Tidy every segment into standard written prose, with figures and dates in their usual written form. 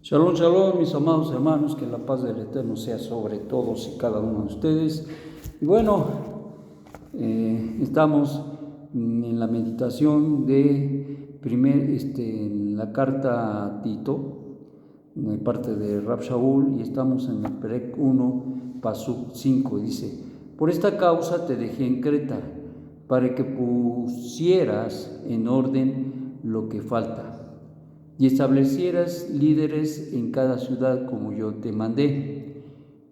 Shalom, shalom, mis amados hermanos, que la paz del Eterno sea sobre todos y cada uno de ustedes. Y bueno, estamos en la meditación de la carta a Tito, de parte de Rab Shaul, y estamos en el Perec 1, Pasuk 5, y dice: por esta causa te dejé en Creta, para que pusieras en orden lo que falta, y establecieras líderes en cada ciudad como yo te mandé.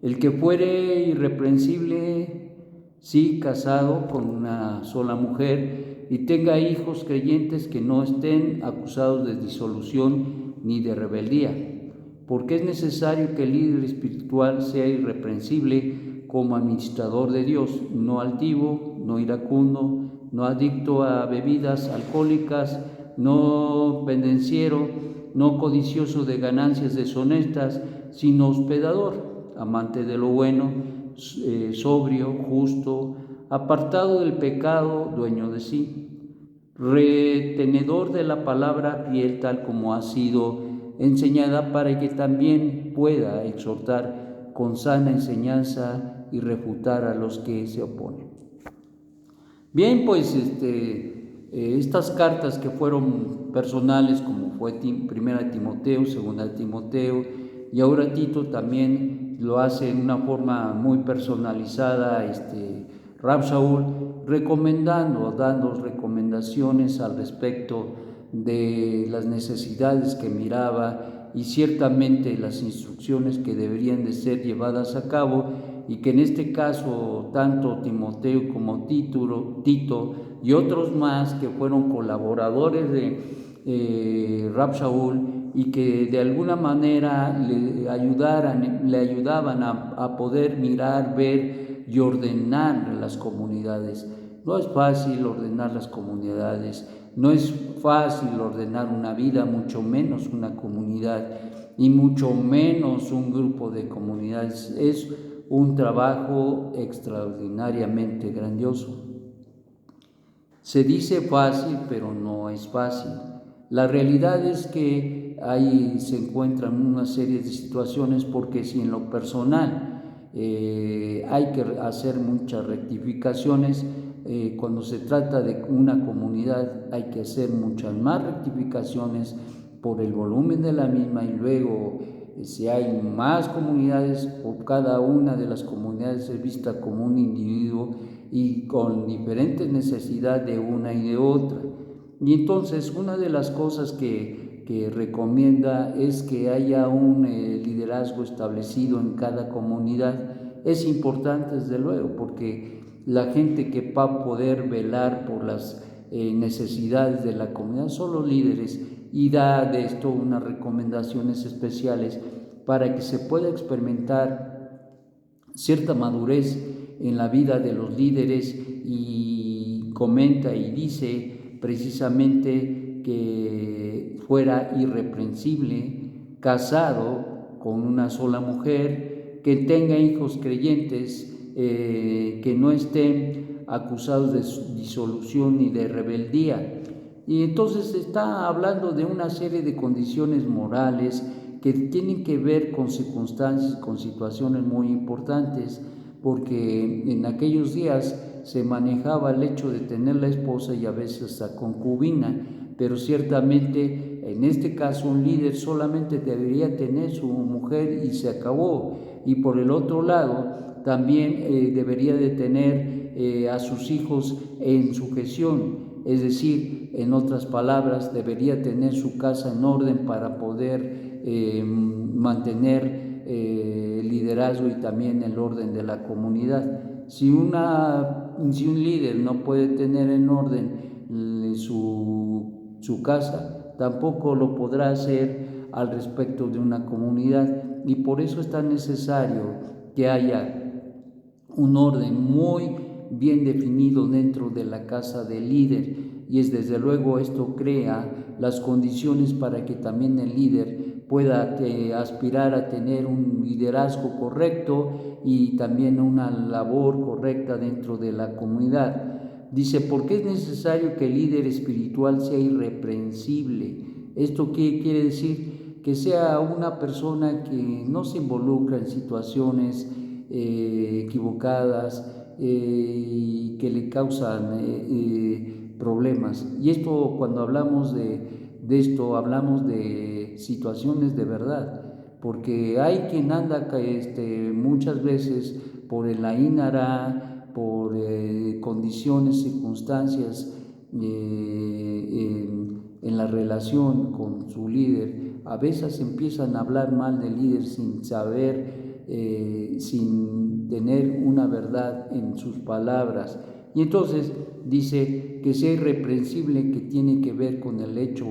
El que fuere irreprensible, sí, casado con una sola mujer, y tenga hijos creyentes que no estén acusados de disolución ni de rebeldía, porque es necesario que el líder espiritual sea irreprensible como administrador de Dios, no altivo, no iracundo, no adicto a bebidas alcohólicas, no pendenciero, no codicioso de ganancias deshonestas, sino hospedador, amante de lo bueno, sobrio, justo, apartado del pecado, dueño de sí, retenedor de la palabra fiel tal como ha sido enseñada, para que también pueda exhortar con sana enseñanza y refutar a los que se oponen. Bien, pues estas cartas que fueron personales, como fue Primera Timoteo, Segunda Timoteo, y ahora Tito también lo hace en una forma muy personalizada, Rab Shaul, dando recomendaciones al respecto de las necesidades que miraba y ciertamente las instrucciones que deberían de ser llevadas a cabo, y que en este caso tanto Timoteo como Tito y otros más que fueron colaboradores de Rab Shaul y que de alguna manera le ayudaban a poder mirar, ver y ordenar las comunidades. No es fácil ordenar las comunidades, no es fácil ordenar una vida, mucho menos una comunidad y mucho menos un grupo de comunidades. Es un trabajo extraordinariamente grandioso. Se dice fácil, pero no es fácil. La realidad es que ahí se encuentran una serie de situaciones, porque si en lo personal hay que hacer muchas rectificaciones, cuando se trata de una comunidad hay que hacer muchas más rectificaciones por el volumen de la misma, y luego si hay más comunidades, o cada una de las comunidades es vista como un individuo y con diferentes necesidades de una y de otra. Y entonces una de las cosas que recomienda es que haya un liderazgo establecido en cada comunidad. Es importante, desde luego, porque la gente que va a poder velar por las necesidades de la comunidad son los líderes, y da de esto unas recomendaciones especiales para que se pueda experimentar cierta madurez en la vida de los líderes. Y comenta y dice precisamente que fuera irreprensible, casado con una sola mujer, que tenga hijos creyentes, que no estén acusados de disolución ni de rebeldía. Y entonces está hablando de una serie de condiciones morales que tienen que ver con circunstancias, con situaciones muy importantes, porque en aquellos días se manejaba el hecho de tener la esposa y a veces la concubina, pero ciertamente en este caso un líder solamente debería tener su mujer y se acabó. Y por el otro lado también debería de tener a sus hijos en sujeción, es decir, en otras palabras, debería tener su casa en orden para poder mantener el liderazgo y también el orden de la comunidad. Si un líder no puede tener en orden su casa, tampoco lo podrá hacer al respecto de una comunidad, y por eso es tan necesario que haya un orden muy bien definido dentro de la casa del líder. Y es desde luego esto crea las condiciones para que también el líder pueda aspirar a tener un liderazgo correcto y también una labor correcta dentro de la comunidad. Dice, porque es necesario que el líder espiritual sea irreprensible. ¿Esto qué quiere decir? que sea una persona que no se involucra en situaciones equivocadas y que le causan problemas. Y esto, cuando hablamos de esto, hablamos de situaciones de verdad, porque hay quien anda muchas veces por el ainara, por condiciones, circunstancias en la relación con su líder. A veces empiezan a hablar mal del líder sin saber, sin tener una verdad en sus palabras. Y entonces dice que sea irreprensible, que tiene que ver con el hecho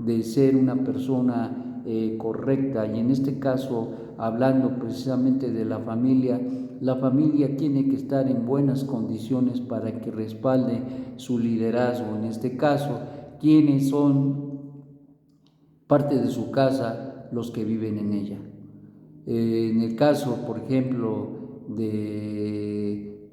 de ser una persona correcta, y en este caso, hablando precisamente de la familia tiene que estar en buenas condiciones para que respalde su liderazgo. En este caso, quienes son parte de su casa, los que viven en ella. En el caso, por ejemplo, de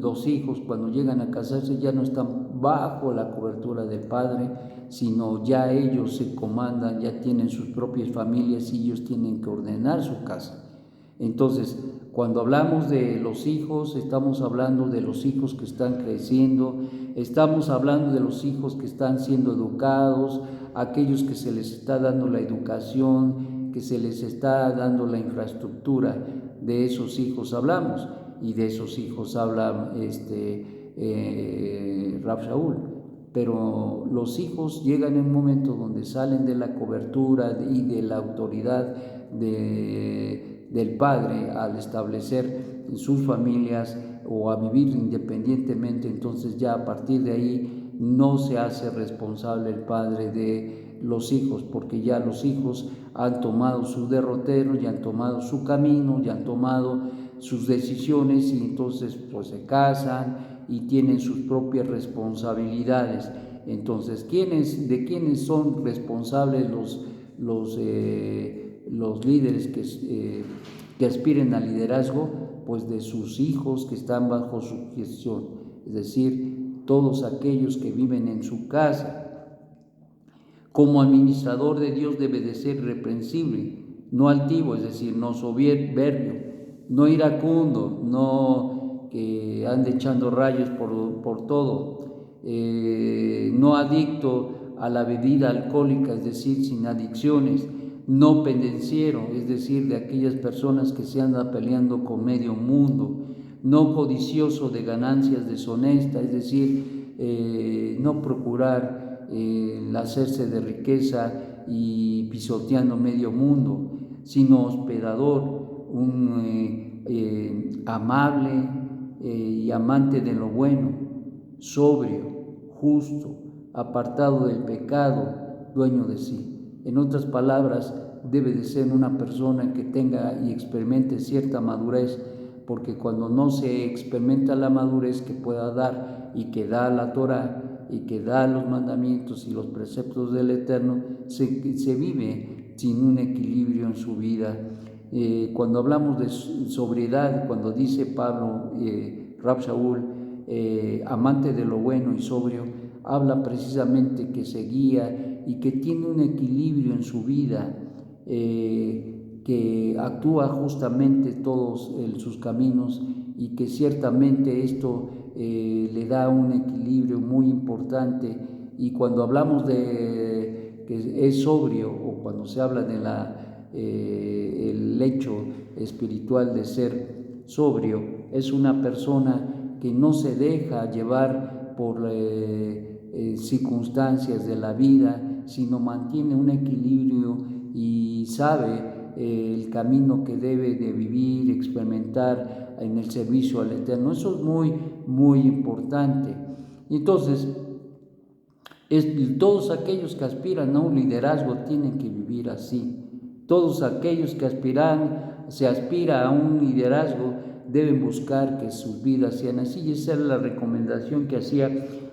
dos hijos, cuando llegan a casarse ya no están bajo la cobertura del padre, sino ya ellos se comandan, ya tienen sus propias familias y ellos tienen que ordenar su casa. Entonces, cuando hablamos de los hijos, estamos hablando de los hijos que están creciendo, estamos hablando de los hijos que están siendo educados, aquellos que se les está dando la educación, que se les está dando la infraestructura. De esos hijos hablamos, y de esos hijos habla Rab Shaul. Pero los hijos llegan en un momento donde salen de la cobertura y de la autoridad del padre al establecer sus familias o a vivir independientemente. Entonces ya a partir de ahí no se hace responsable el padre de los hijos, porque ya los hijos han tomado su derrotero, ya han tomado su camino, ya han tomado sus decisiones, y entonces pues se casan y tienen sus propias responsabilidades. Entonces, ¿de quiénes son responsables los líderes que aspiren al liderazgo? Pues de sus hijos que están bajo su gestión, es decir, todos aquellos que viven en su casa. Como administrador de Dios debe de ser irreprensible, no altivo, es decir, no soberbio, no iracundo, no que ande echando rayos por todo, no adicto a la bebida alcohólica, es decir, sin adicciones, no pendenciero, es decir, de aquellas personas que se andan peleando con medio mundo, no codicioso de ganancias deshonestas, es decir, no procurar el hacerse de riqueza y pisoteando medio mundo, sino hospedador, amable y amante de lo bueno, sobrio, justo, apartado del pecado, dueño de sí. En otras palabras, debe de ser una persona que tenga y experimente cierta madurez, porque cuando no se experimenta la madurez que pueda dar y que da la Torah y que da los mandamientos y los preceptos del Eterno, se vive sin un equilibrio en su vida. Cuando hablamos de sobriedad, cuando dice Pablo, Rab Shaul, amante de lo bueno y sobrio, habla precisamente que se guía y que tiene un equilibrio en su vida, que actúa justamente todos sus caminos, y que ciertamente esto le da un equilibrio muy importante. Y cuando hablamos de que es sobrio, o cuando se habla de el hecho espiritual de ser sobrio, es una persona que no se deja llevar por circunstancias de la vida, sino mantiene un equilibrio y sabe el camino que debe de vivir, experimentar en el servicio al Eterno. Eso es muy, muy importante. Y entonces, todos aquellos que aspiran a un liderazgo tienen que vivir así. Todos aquellos que se aspira a un liderazgo, deben buscar que sus vidas sean así. Y esa era la recomendación que hacía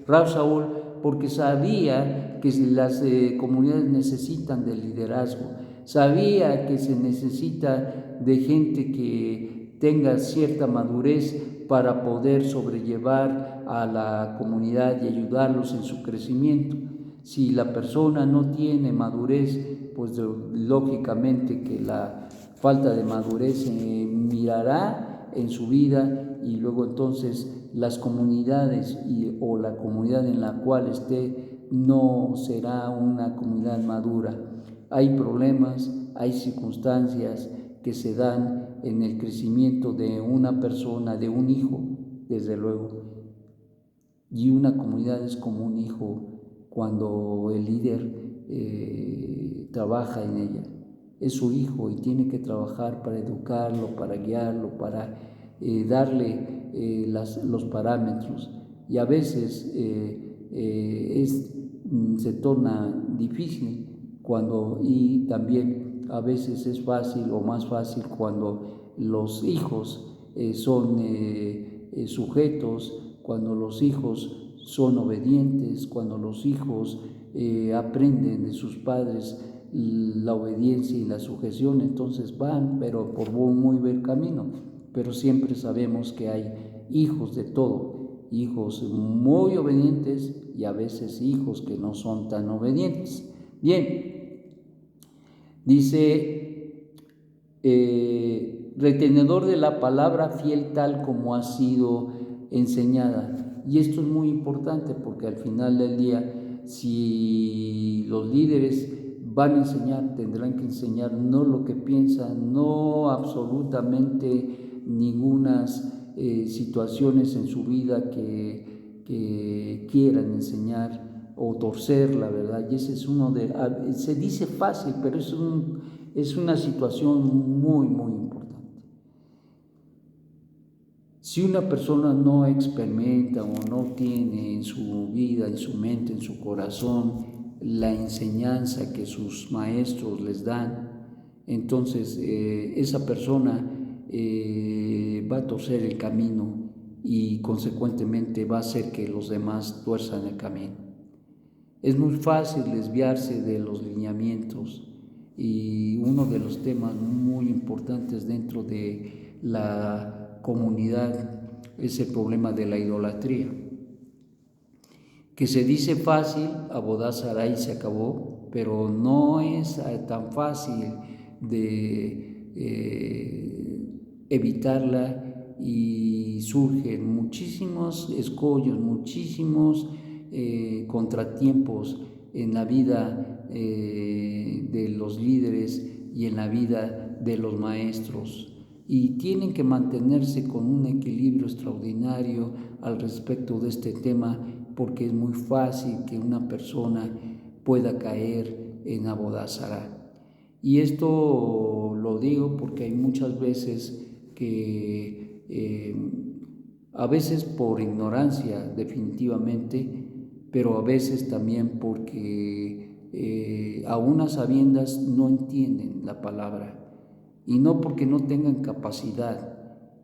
Rab Shaul, porque sabía que las comunidades necesitan de liderazgo, sabía que se necesita de gente que tenga cierta madurez para poder sobrellevar a la comunidad y ayudarlos en su crecimiento. Si la persona no tiene madurez, pues lógicamente que la falta de madurez se mirará en su vida, y luego entonces las comunidades o la comunidad en la cual esté no será una comunidad madura. Hay problemas, hay circunstancias que se dan en el crecimiento de una persona, de un hijo, desde luego. Y una comunidad es como un hijo cuando el líder trabaja en ella. Es su hijo y tiene que trabajar para educarlo, para guiarlo, para darle los parámetros. Y a veces se torna difícil y también a veces es fácil o más fácil cuando los hijos son sujetos, cuando los hijos son obedientes, cuando los hijos aprenden de sus padres la obediencia y la sujeción, entonces van, pero por muy buen camino. Pero siempre sabemos que hay hijos de todo, hijos muy obedientes y a veces hijos que no son tan obedientes. Bien, dice, retenedor de la palabra, fiel tal como ha sido enseñada. Y esto es muy importante porque al final del día, si los líderes van a enseñar, tendrán que enseñar no lo que piensan, no absolutamente ninguna situaciones en su vida que quieran enseñar o torcer la verdad. Y ese es se dice fácil, pero es una situación muy, muy importante. Si una persona no experimenta o no tiene en su vida, en su mente, en su corazón, la enseñanza que sus maestros les dan, entonces esa persona va a torcer el camino y consecuentemente va a hacer que los demás tuerzan el camino. Es muy fácil desviarse de los lineamientos, y uno de los temas muy importantes dentro de la comunidad es el problema de la idolatría, que se dice fácil, Abodá Zará y se acabó, pero no es tan fácil de evitarla, y surgen muchísimos escollos, muchísimos contratiempos en la vida de los líderes y en la vida de los maestros, y tienen que mantenerse con un equilibrio extraordinario al respecto de este tema, porque es muy fácil que una persona pueda caer en Abodá Zará. Y esto lo digo porque hay muchas veces que a veces por ignorancia definitivamente, pero a veces también porque aún a sabiendas no entienden la palabra, y no porque no tengan capacidad.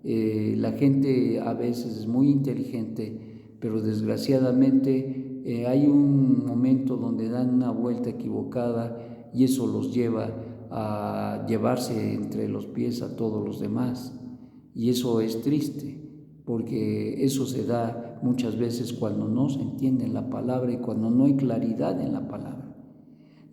La gente a veces es muy inteligente, pero desgraciadamente hay un momento donde dan una vuelta equivocada y eso los lleva a llevarse entre los pies a todos los demás. Y eso es triste, porque eso se da muchas veces cuando no se entiende la palabra y cuando no hay claridad en la palabra.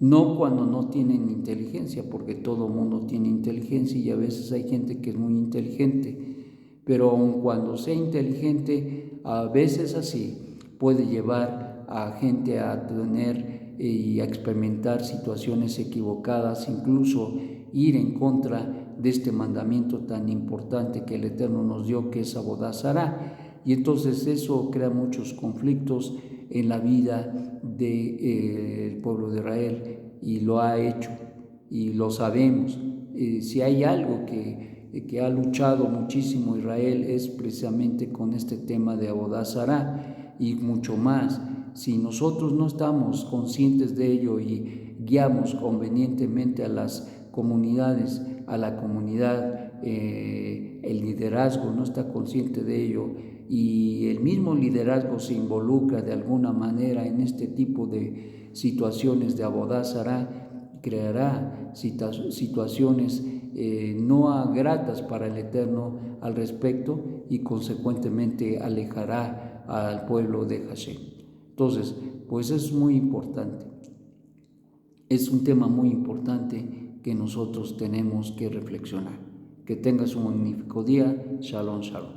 No cuando no tienen inteligencia, porque todo mundo tiene inteligencia y a veces hay gente que es muy inteligente, pero aun cuando sea inteligente, a veces así puede llevar a gente a tener y a experimentar situaciones equivocadas, incluso ir en contra de este mandamiento tan importante que el Eterno nos dio, que es Abodá Zará. Y entonces eso crea muchos conflictos en la vida del pueblo de Israel, y lo ha hecho, y lo sabemos. Si hay algo que ha luchado muchísimo Israel es precisamente con este tema de Abodá Zará, y mucho más. Si nosotros no estamos conscientes de ello y guiamos convenientemente a las comunidades, a la comunidad, el liderazgo no está consciente de ello, y el mismo liderazgo se involucra de alguna manera en este tipo de situaciones de Abodá Zará, creará situaciones no gratas para el Eterno al respecto, y consecuentemente alejará al pueblo de Hashem. Entonces, pues es muy importante. Es un tema muy importante que nosotros tenemos que reflexionar. Que tengas un magnífico día. Shalom, shalom.